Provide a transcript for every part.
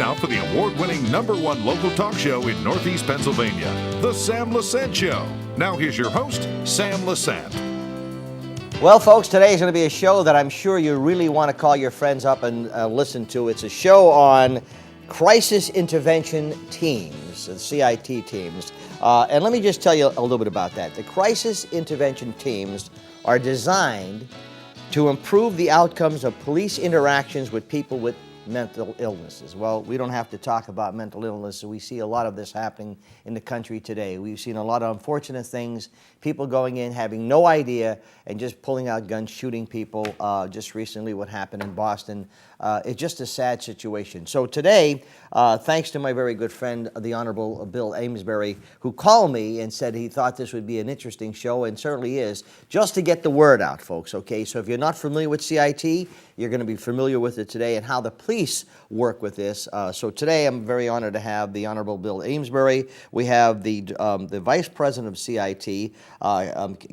now for the award-winning #1 local talk show in Northeast Pennsylvania, The Sam Lesante Show. Now here's your host, Sam Lesante. Well, folks, today is going to be a show that I'm sure you really want to call your friends up and listen to. It's a show on crisis intervention teams, the C.I.T. teams. And let me just tell you a little bit about that. The crisis intervention teams are designed to improve the outcomes of police interactions with people with mental illnesses. Well, we don't have to talk about mental illness. We see a lot of this happening in the country today. We've seen a lot of unfortunate things, people going in having no idea and just pulling out guns, shooting people. Just recently what happened in Boston. It's just a sad situation. So today, thanks to my very good friend, the Honorable Bill Amesbury, who called me and said he thought this would be an interesting show, and certainly is, just to get the word out, folks, okay? So if you're not familiar with C.I.T., you're going to be familiar with it today and how the police work with this. So today I'm very honored to have the Honorable Bill Amesbury. We have the Vice President of C.I.T.,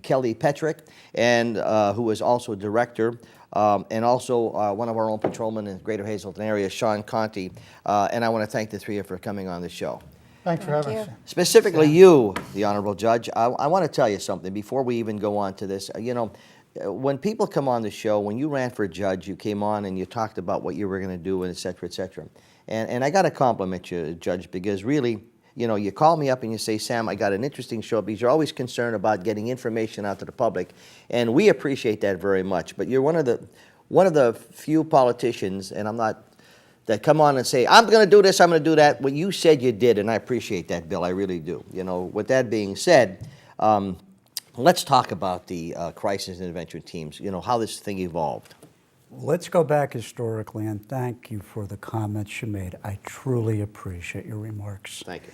Kelly Petherick, and who is also Director, and also one of our own patrolmen in the greater Hazleton area, Shawn Conti. And I want to thank the three of you for coming on the show. Thanks for having us. Specifically you, the Honorable Judge, I want to tell you something before we even go on to this. You know, when people come on the show, when you ran for judge, you came on and you talked about what you were going to do, and et cetera, et cetera. And I got to compliment you, Judge, because really, you know, you call me up and you say, Sam, I got an interesting show, because you're always concerned about getting information out to the public, and we appreciate that very much. But you're one of the few politicians, and I'm not, that come on and say, I'm going to do this, I'm going to do that. What you said you did, and I appreciate that, Bill, I really do. You know, with that being said, let's talk about the crisis intervention teams, you know, how this thing evolved. Let's go back historically, and thank you for the comments you made. I truly appreciate your remarks. Thank you.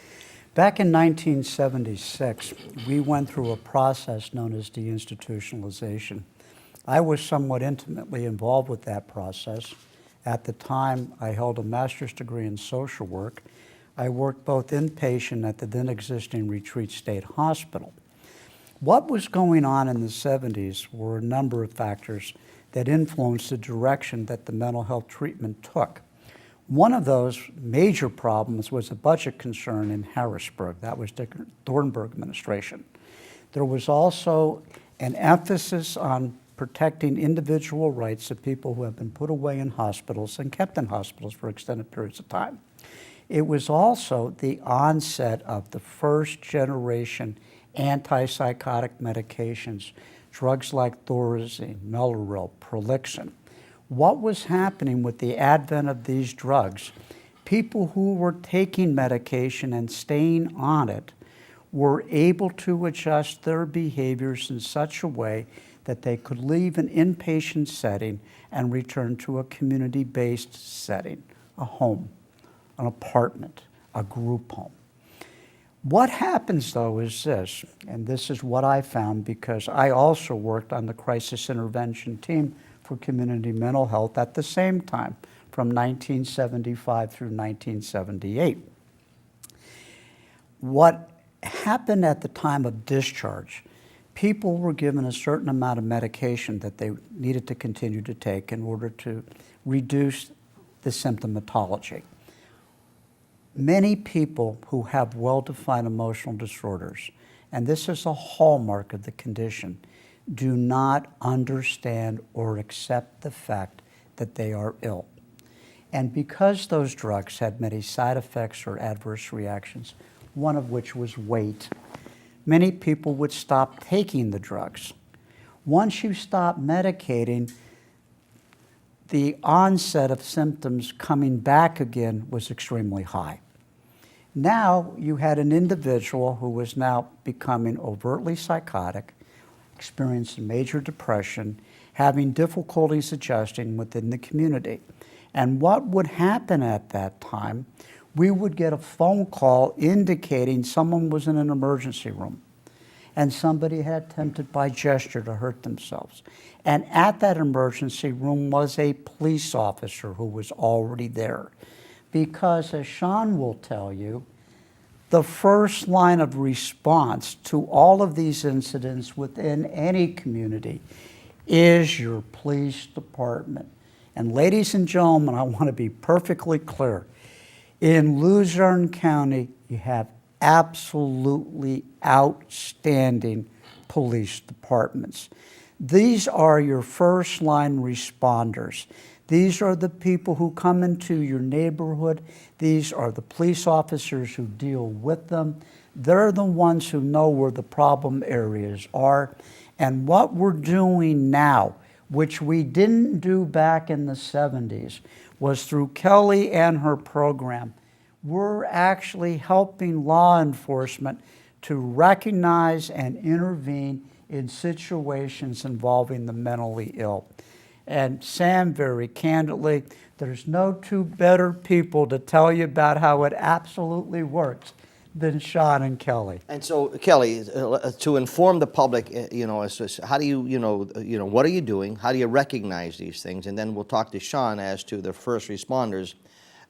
Back in 1976, we went through a process known as deinstitutionalization. I was somewhat intimately involved with that process. At the time, I held a master's degree in social work. I worked both inpatient at the then existing Retreat State Hospital. What was going on in the 70s were a number of factors that influenced the direction that the mental health treatment took. One of those major problems was a budget concern in Harrisburg. That was the Thornburg administration. There was also an emphasis on protecting individual rights of people who have been put away in hospitals and kept in hospitals for extended periods of time. It was also the onset of the first generation antipsychotic medications, drugs like Thorazine, Mellaril, Prolixin. What was happening with the advent of these drugs, people who were taking medication and staying on it were able to adjust their behaviors in such a way that they could leave an inpatient setting and return to a community-based setting, a home, an apartment, a group home. What happens, though, is this, and this is what I found because I also worked on the crisis intervention team for community mental health at the same time, from 1975 through 1978. What happened at the time of discharge, people were given a certain amount of medication that they needed to continue to take in order to reduce the symptomatology. Many people who have well-defined emotional disorders, and this is a hallmark of the condition, do not understand or accept the fact that they are ill. And because those drugs had many side effects or adverse reactions, one of which was weight, many people would stop taking the drugs. Once you stop medicating, the onset of symptoms coming back again was extremely high. Now you had an individual who was now becoming overtly psychotic, experiencing major depression, having difficulties adjusting within the community. And what would happen at that time, we would get a phone call indicating someone was in an emergency room and somebody had attempted by gesture to hurt themselves. And at that emergency room was a police officer who was already there. Because as Shawn will tell you, the first line of response to all of these incidents within any community is your police department. And ladies and gentlemen, I want to be perfectly clear. In Luzerne County, you have absolutely outstanding police departments. These are your first line responders. These are the people who come into your neighborhood. These are the police officers who deal with them. They're the ones who know where the problem areas are. And what we're doing now, which we didn't do back in the 70s, was through Kelly and her program, we're actually helping law enforcement to recognize and intervene in situations involving the mentally ill. And Sam, very candidly, there's no two better people to tell you about how it absolutely works than Shawn and Kelly. And so, Kelly, to inform the public, as to how do you, what are you doing? How do you recognize these things? And then we'll talk to Shawn as to the first responders,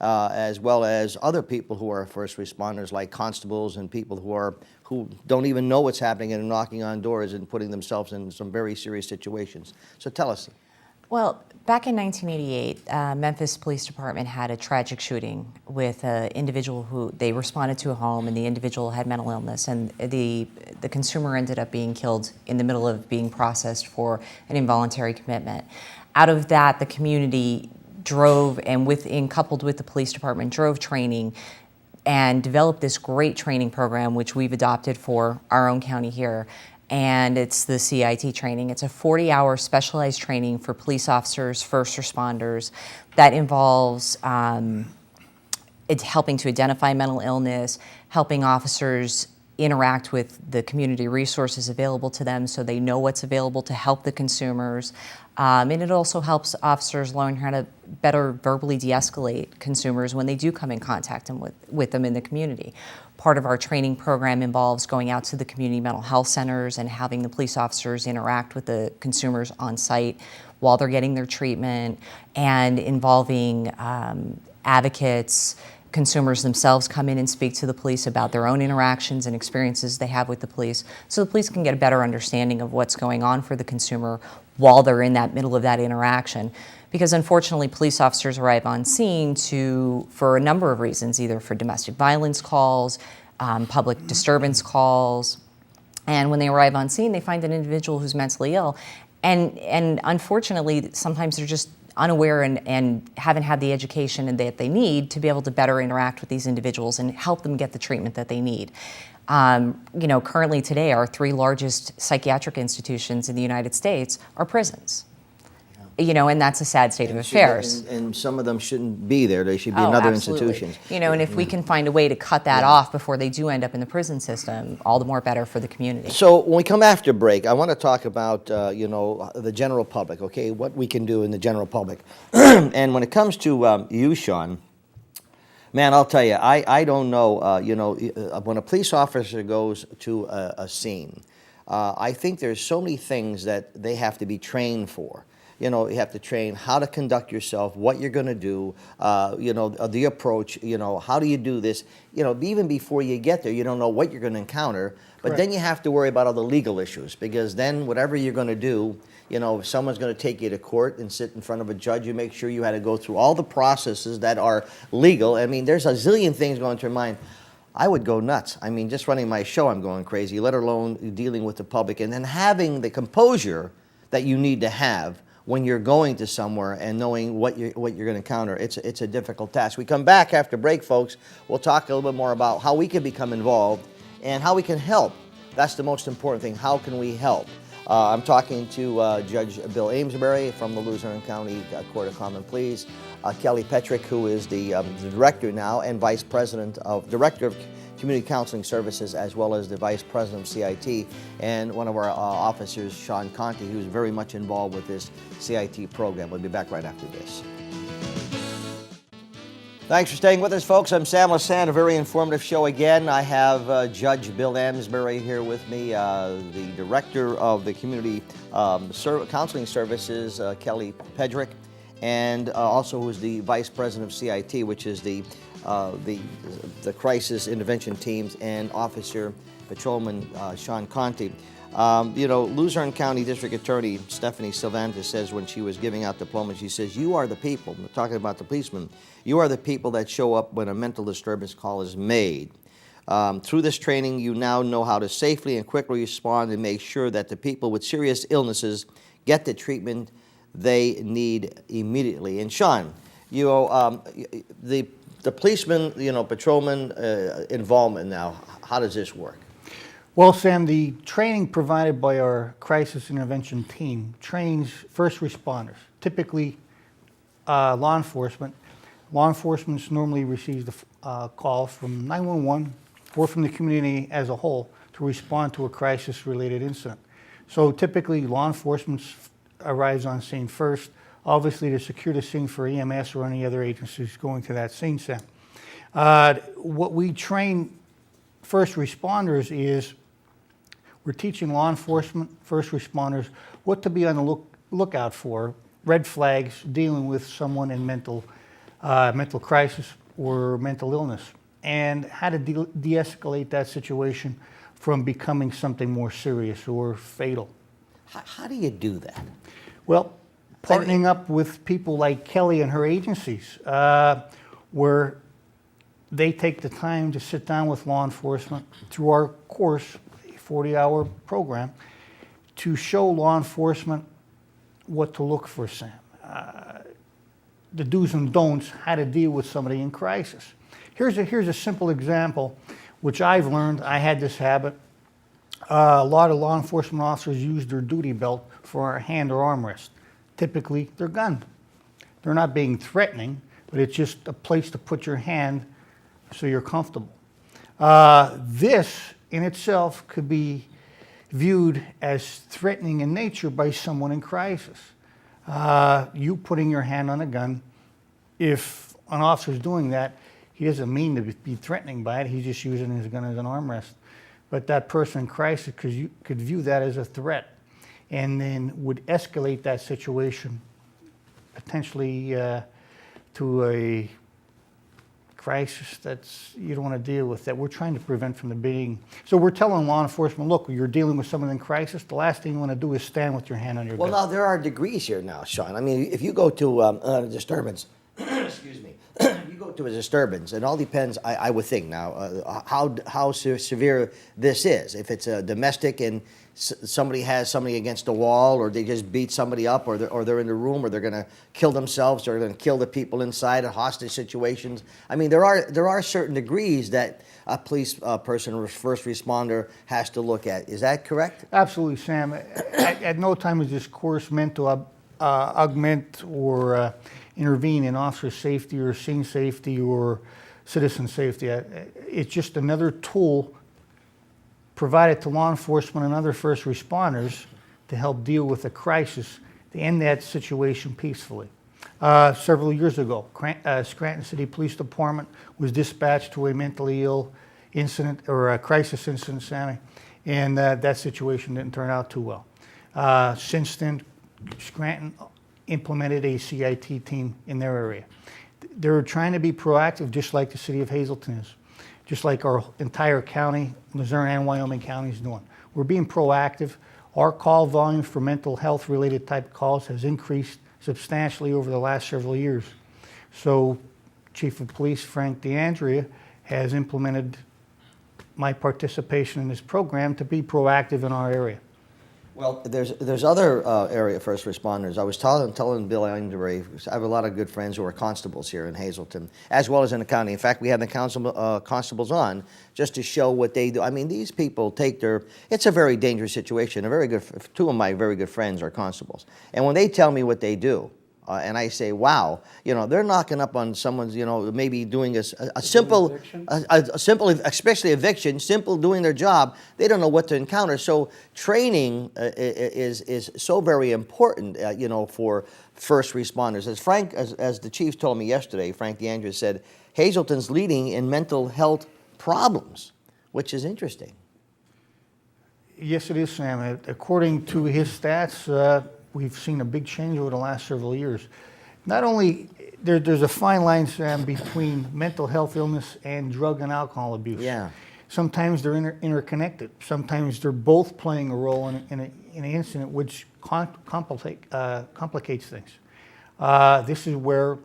as well as other people who are first responders, like constables and people who don't even know what's happening and are knocking on doors and putting themselves in some very serious situations. So tell us. Well, back in 1988, Memphis Police Department had a tragic shooting with an individual who they responded to a home, and the individual had mental illness, and the consumer ended up being killed in the middle of being processed for an involuntary commitment. Out of that, the community drove, and coupled with the police department, drove training and developed this great training program, which we've adopted for our own county here. And it's the C.I.T. training. It's a 40-hour specialized training for police officers, first responders, that involves it's helping to identify mental illness, helping officers interact with the community resources available to them so they know what's available to help the consumers. And it also helps officers learn how to better verbally de-escalate consumers when they do come in contact with them in the community. Part of our training program involves going out to the community mental health centers and having the police officers interact with the consumers on site while they're getting their treatment, and involving advocates. Consumers themselves come in and speak to the police about their own interactions and experiences they have with the police, so the police can get a better understanding of what's going on for the consumer while they're in that middle of that interaction. Because unfortunately, police officers arrive on scene for a number of reasons, either for domestic violence calls, public disturbance calls, and when they arrive on scene, they find an individual who's mentally ill, and unfortunately, sometimes they're just unaware and haven't had the education that they need to be able to better interact with these individuals and help them get the treatment that they need. Currently today, our 3 largest psychiatric institutions in the United States are prisons. And that's a sad state of affairs. And some of them shouldn't be there. They should be in other institutions. And if we can find a way to cut that off before they do end up in the prison system, all the more better for the community. So when we come after break, I want to talk about, the general public, okay, what we can do in the general public. And when it comes to you, Shawn, man, I'll tell you, I don't know, when a police officer goes to a scene, I think there's so many things that they have to be trained for. You have to train how to conduct yourself, what you're going to do, the approach, how do you do this? Even before you get there, you don't know what you're going to encounter. But Correct. Then you have to worry about all the legal issues, because then whatever you're going to do, if someone's going to take you to court and sit in front of a judge, you make sure you had to go through all the processes that are legal. I mean, there's a zillion things going through your mind. I would go nuts. I mean, just running my show, I'm going crazy, let alone dealing with the public. And then having the composure that you need to have when you're going to somewhere and knowing what you're going to encounter. It's a difficult task. We come back after break, folks. We'll talk a little bit more about how we can become involved and how we can help. That's the most important thing. How can we help? I'm talking to Judge Bill Amesbury from the Luzerne County Court of Common Pleas, Kelly Petherick, who is the director now and director of Community Counseling Services, as well as the Vice President of C.I.T, and one of our officers, Shawn Conti, who's very much involved with this C.I.T program. We'll be back right after this. Thanks for staying with us, folks. I'm Sam Lesante, a very informative show again. I have Judge Bill Amesbury here with me, the Director of the Community Counseling Services, Kelly Petherick, and also who's the Vice President of C.I.T, which is the the crisis intervention teams and Officer Patrolman Shawn Conti. Luzerne County District Attorney Stephanie Sylvanta says when she was giving out diplomas, she says, you are the people, we're talking about the policemen, you are the people that show up when a mental disturbance call is made. Through this training, you now know how to safely and quickly respond and make sure that the people with serious illnesses get the treatment they need immediately. And Shawn, the policeman, patrolman involvement now, how does this work? Well, Sam, the training provided by our crisis intervention team trains first responders, typically law enforcement. Law enforcement normally receives the call from 911 or from the community as a whole to respond to a crisis-related incident. So typically, law enforcement arrives on scene first, obviously to secure the scene for EMS or any other agencies going to that scene, Sam. What we train first responders is we're teaching law enforcement, first responders, what to be on the lookout for, red flags dealing with someone in mental crisis or mental illness, and how to de-escalate that situation from becoming something more serious or fatal. How do you do that? Well, partnering up with people like Kelly and her agencies, where they take the time to sit down with law enforcement through our course, a 40-hour program, to show law enforcement what to look for, Sam. The do's and don'ts, how to deal with somebody in crisis. Here's a simple example, which I've learned. I had this habit. A lot of law enforcement officers use their duty belt for a hand or armrest. Typically, they're gunned. They're not being threatening, but it's just a place to put your hand so you're comfortable. This in itself could be viewed as threatening in nature by someone in crisis. You putting your hand on a gun, if an officer's doing that, he doesn't mean to be threatening by it, he's just using his gun as an armrest. But that person in crisis could view that as a threat and then would escalate that situation potentially to a crisis you don't want to deal with, that we're trying to prevent from the beginning. So we're telling law enforcement, look, you're dealing with someone in crisis, the last thing you want to do is stand with your hand on your gun. Well, now there are degrees here now, Shawn. I mean, if you go to a disturbance, excuse me, you go to a disturbance, it all depends, I would think now, how severe this is. If it's a domestic and somebody has somebody against a wall, or they just beat somebody up, or they're in the room, or they're going to kill themselves, or they're going to kill the people inside in hostage situations. I mean, there are certain degrees that a police person or first responder has to look at. Is that correct? Absolutely, Sam. At no time is this course meant to augment or intervene in officer safety or scene safety or citizen safety. It's just another tool provided to law enforcement and other first responders to help deal with a crisis, to end that situation peacefully. Several years ago, Scranton City Police Department was dispatched to a mentally ill incident, or a crisis incident, Sammy, and that situation didn't turn out too well. Since then, Scranton implemented a C.I.T. team in their area. They're trying to be proactive, just like the city of Hazleton is, just like our entire county, Luzerne and Wyoming County is doing. We're being proactive. Our call volume for mental health related type calls has increased substantially over the last several years. So Chief of Police Frank DeAndrea has implemented my participation in this program to be proactive in our area. Well, there's other area first responders. I was telling Bill Amesbury, I have a lot of good friends who are constables here in Hazleton, as well as in the county. In fact, we had the constables on just to show what they do. I mean, these people it's a very dangerous situation. Two of my very good friends are constables. And when they tell me what they do, and I say, wow, they're knocking up on someone's, maybe doing a simple, especially eviction, simple doing their job. They don't know what to encounter. So training is so very important, for first responders. As the chief told me yesterday, Frank DeAndrea said, Hazleton's leading in mental health problems, which is interesting. Yes, it is, Sam. According to his stats, we've seen a big change over the last several years. Not only there's a fine line, Sam, between mental health illness and drug and alcohol abuse. Yeah. Sometimes they're interconnected. Sometimes they're both playing a role in an incident, which complicates things. This is where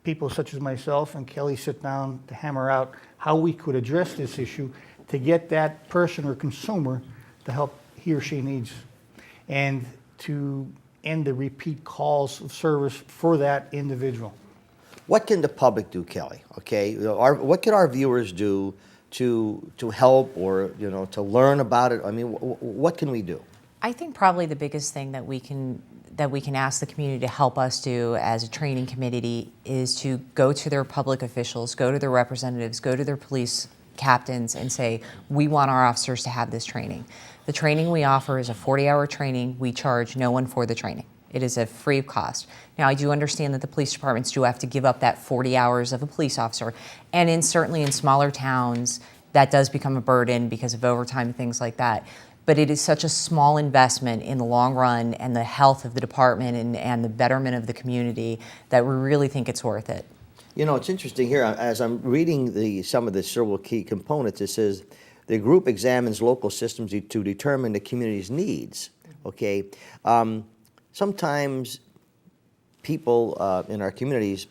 people such as myself and Kelly sit down to hammer out how we could address this issue to get that person or consumer the help he or she needs, and to end the repeat calls of service for that individual. What can the public do, Kelly? Okay, what can our viewers do to help, or to learn about it? I mean, what can we do? I think probably the biggest thing that we can ask the community to help us do as a training committee is to go to their public officials, go to their representatives, go to their police captains and say, we want our officers to have this training. The training we offer is a 40-hour training. We charge no one for the training. It is a free of cost. Now, I do understand that the police departments do have to give up that 40 hours of a police officer, and certainly in smaller towns, that does become a burden because of overtime and things like that. But it is such a small investment in the long run and the health of the department and the betterment of the community that we really think it's worth it. It's interesting here, as I'm reading some of the several key components, it says the group examines local systems to determine the community's needs, okay? Sometimes people in our communities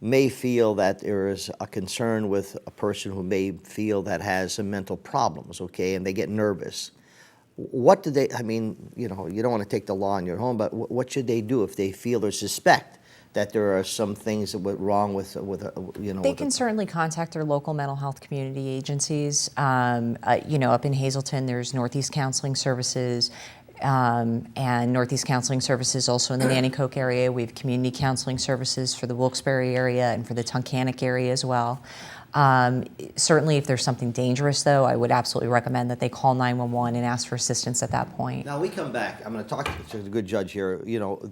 may feel that there is a concern with a person who may feel that has some mental problems, okay, and they get nervous. What do they, you don't want to take the law in your home, but what should they do if they feel or suspect that there are some things that went wrong with They can certainly contact their local mental health community agencies. Up in Hazleton, there's Northeast Counseling Services, and Northeast Counseling Services also in the Nanticoke area. We have community counseling services for the Wilkes-Barre area and for the Tunkhannock area as well. Certainly, if there's something dangerous, though, I would absolutely recommend that they call 911 and ask for assistance at that point. Now, we come back. I'm going to talk to the good judge here.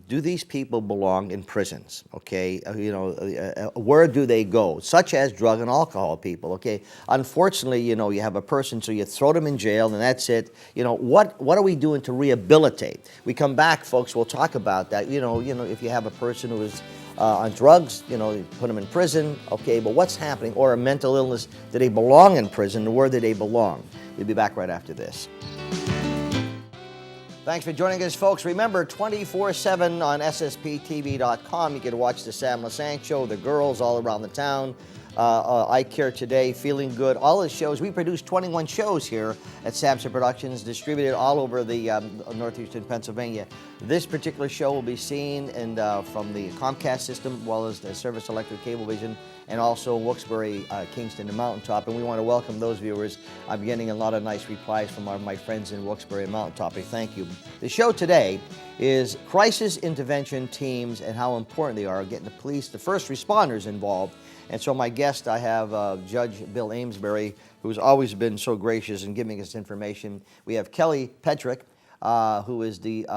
Do these people belong in prisons? Okay, where do they go? Such as drug and alcohol people. Okay, unfortunately, you have a person, so you throw them in jail, and that's it. What are we doing to rehabilitate? We come back, folks. We'll talk about that. If you have a person who is on drugs, you put them in prison, okay, but what's happening? Or a mental illness, do they belong in prison? Where do they belong? We'll be back right after this. Thanks for joining us, folks. Remember, 24/7 on ssptv.com. You can watch the Sam Lesante Show, the girls all around the town. I Care Today, Feeling Good, all the shows. We produce 21 shows here at Samson Productions, distributed all over the northeastern Pennsylvania. This particular show will be seen from the Comcast system, as well as the Service Electric Cablevision, and also Wilkes-Barre, Kingston, and Mountaintop. And we want to welcome those viewers. I'm getting a lot of nice replies from my friends in Wilkes-Barre and Mountaintop. Thank you. The show today is crisis intervention teams and how important they are, getting the police, the first responders involved. And so my guest, I have Judge Bill Amesbury, who's always been so gracious in giving us information. We have Kelly Petherick, who is the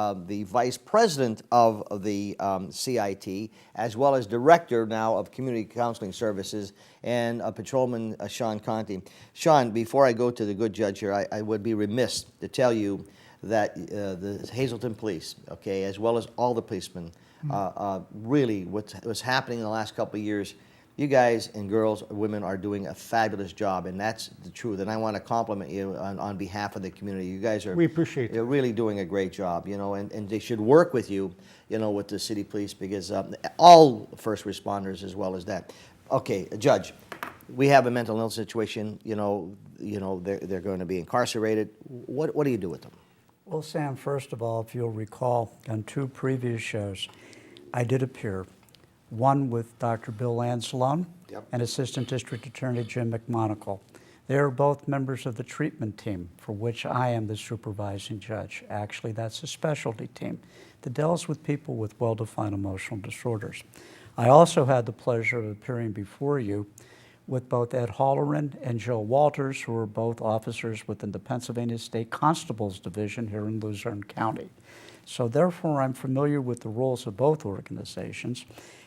Vice President of the C.I.T., as well as Director now of Community Counseling Services, and Patrolman Shawn Conti. Shawn, before I go to the good judge here, I would be remiss to tell you that the Hazleton Police, okay, as well as all the policemen, really what's happening in the last couple of years, you guys and girls, women are doing a fabulous job, and that's the truth. And I want to compliment you on behalf of the community. You guys are, we appreciate it. You're really doing a great job, and they should work with you, with the city police, because all first responders as well as that. Okay, Judge, we have a mental illness situation. They're going to be incarcerated. What do you do with them? Well, Sam, first of all, if you'll recall, on 2 previous shows, I did appear. One with Dr. Bill Anzalone and Assistant District Attorney Jim McMonagle. They are both members of the treatment team, for which I am the supervising judge. Actually, that's a specialty team that deals with people with well-defined emotional disorders. I also had the pleasure of appearing before you with both Ed Holleran and Joe Walters, who are both officers within the Pennsylvania State Constables Division here in Luzerne County. So therefore, I'm familiar with the roles of both organizations.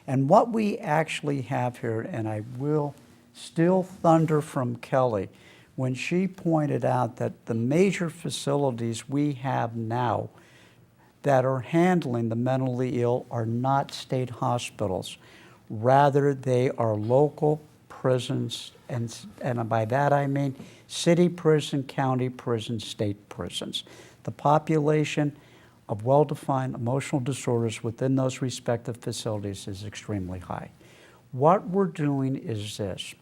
And what we actually have here, and I will steal thunder from Kelly, when she pointed out that the major facilities we have now that are handling the mentally ill are not state hospitals. Rather, they are local prisons, and by that I mean city prison, county prison, state prisons. The population of well-defined emotional disorders within those respective facilities is extremely high. What we're doing is this.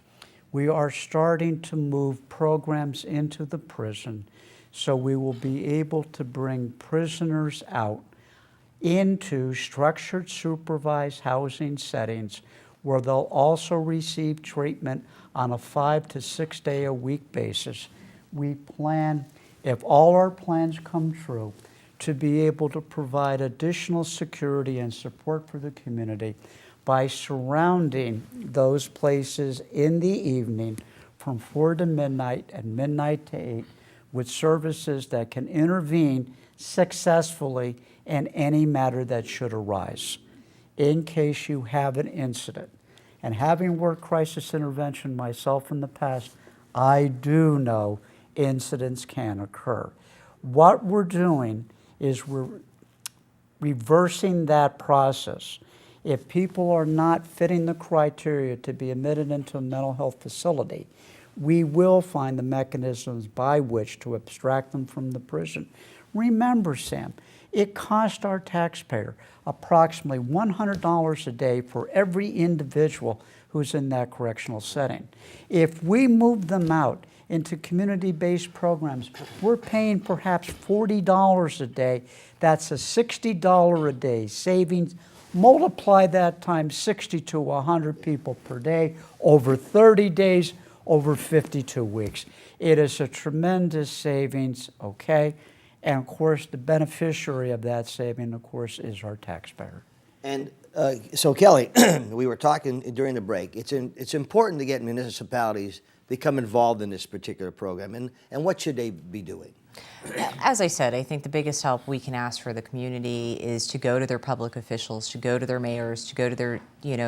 We are starting to move programs into the prison so we will be able to bring prisoners out into structured supervised housing settings where they'll also receive treatment on a 5 to 6 day a week basis. We plan, if all our plans come true, to be able to provide additional security and support for the community by surrounding those places in the evening from 4 to midnight and midnight to 8 with services that can intervene successfully in any matter that should arise in case you have an incident. And having worked crisis intervention myself in the past, I do know incidents can occur. What we're doing is we're reversing that process. If people are not fitting the criteria to be admitted into a mental health facility, we will find the mechanisms by which to abstract them from the prison. Remember, Sam, it cost our taxpayer approximately $100 a day for every individual who's in that correctional setting. If we move them out into community-based programs, we're paying perhaps $40 a day. That's a $60 a day savings. Multiply that times 60 to 100 people per day over 30 days, over 52 weeks. It is a tremendous savings, okay? And of course, the beneficiary of that saving, of course, is our taxpayer. And so, Kelly, we were talking during the break. It's important to get municipalities to become involved in this particular program. And what should they be doing? As I said, I think the biggest help we can ask for the community is to go to their public officials, to go to their mayors, to go to their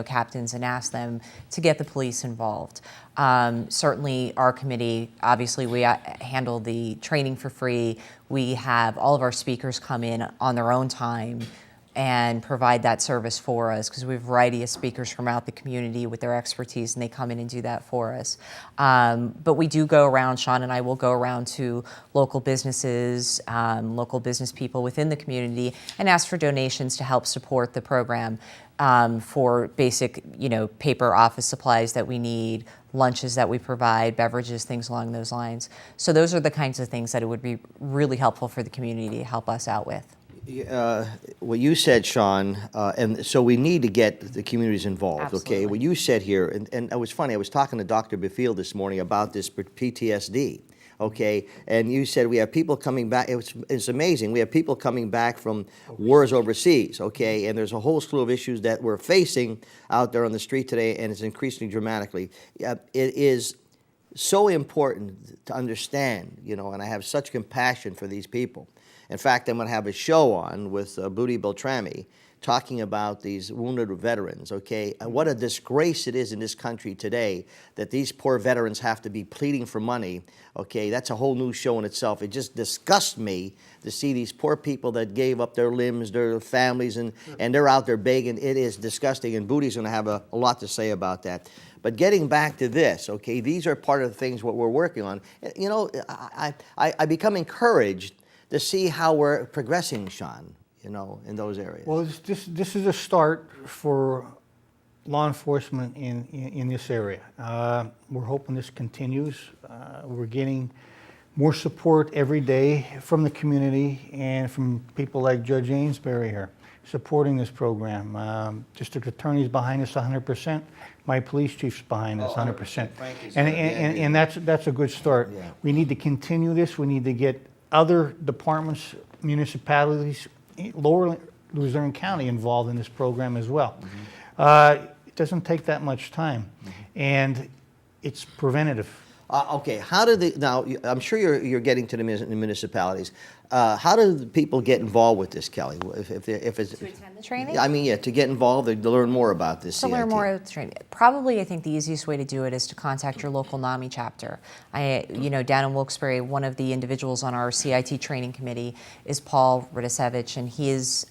captains and ask them to get the police involved. Certainly our committee, obviously we handle the training for free. We have all of our speakers come in on their own time and provide that service for us because we have a variety of speakers from out the community with their expertise, and they come in and do that for us. But we do go around, Shawn and I will go around to local businesses, local business people within the community and ask for donations to help support the program for basic, paper office supplies that we need, lunches that we provide, beverages, things along those lines. So those are the kinds of things that it would be really helpful for the community to help us out with. What you said, Shawn, and so we need to get the communities involved, Absolutely. okay? What you said here, and it was funny, I was talking to Dr. Befield this morning about this PTSD, okay? And you said we have people coming back, it's amazing, we have people coming back from wars overseas, okay? And there's a whole slew of issues that we're facing out there on the street today, and it's increasing dramatically. It is so important to understand, and I have such compassion for these people. In fact, I'm going to have a show on with Booty Beltrami talking about these wounded veterans, okay? And what a disgrace it is in this country today that these poor veterans have to be pleading for money, okay? That's a whole new show in itself. It just disgusts me to see these poor people that gave up their limbs, their families, and they're out there begging. It is disgusting, and Booty's going to have a lot to say about that. But getting back to this, okay, these are part of the things what we're working on. I become encouraged to see how we're progressing, Shawn, in those areas. Well, this is a start for law enforcement in this area. We're hoping this continues. We're getting more support every day from the community and from people like Judge Amesbury here supporting this program. District Attorney's behind us 100%. My police chief's behind us 100%. And that's a good start. Yeah. We need to continue this. We need to get other departments, municipalities, lower Luzerne County involved in this program as well. Mm-hmm. It doesn't take that much time, and it's preventative. Okay, how do the now? I'm sure you're getting to the municipalities. How do the people get involved with this, Kelly? If it's To attend the training? I mean, yeah, to get involved or to learn more about this. To learn CIT. more about the training. Probably, I think the easiest way to do it is to contact your local NAMI chapter. Down in Wilkes-Barre, one of the individuals on our CIT training committee is Paul Radisevich, and he's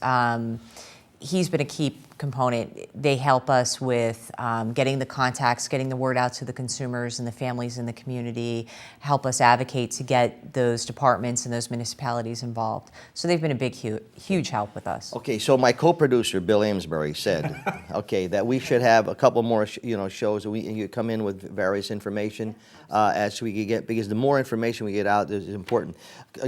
been a key component. They help us with getting the contacts, getting the word out to the consumers and the families in the community, help us advocate to get those departments and those municipalities involved. So they've been a big, huge help with us. Okay, so my co-producer Bill Amesbury said, okay, that we should have a couple more, shows that you come in with various information as we could get, because the more information we get out is important.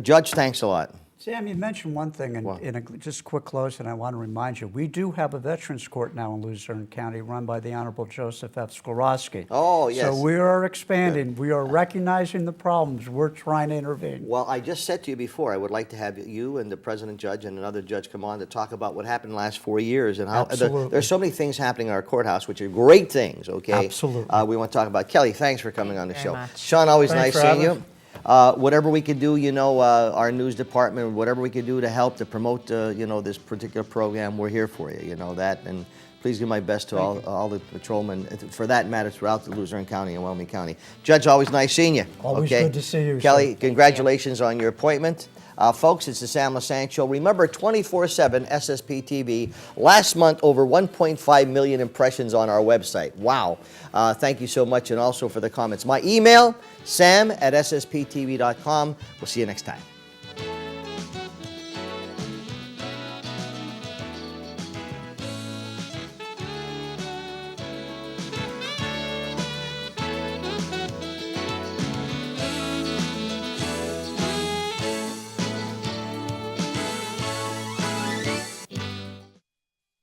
Judge, thanks a lot. Sam, you mentioned one thing, and in a just quick close, and I want to remind you, we do have a Veterans Court now in Luzerne County run by the Honorable Joseph F. Sklarowski. Oh, yes. So we are expanding. We are recognizing the problems. We're trying to intervene. Well, I just said to you before, I would like to have you and the president judge and another judge come on to talk about what happened the last 4 years and how there's so many things happening in our courthouse, which are great things, okay? Absolutely. We want to talk about. Kelly, thanks for coming on the show. much. Shawn, always Thanks nice for seeing having you. Whatever we could do, our news department, whatever we could do to help to promote, this particular program, we're here for you, that. And please give my best to all the patrolmen, for that matter, throughout the Luzerne County and Wyoming County. Judge, always nice seeing you. Always okay? good to see you, Kelly, sir. congratulations on your appointment. Folks, it's the Sam Lesante Show. Remember, 24/7 SSP TV. Last month, over 1.5 million impressions on our website. Wow. Thank you so much, and also for the comments. My email, sam@ssptv.com. We'll see you next time.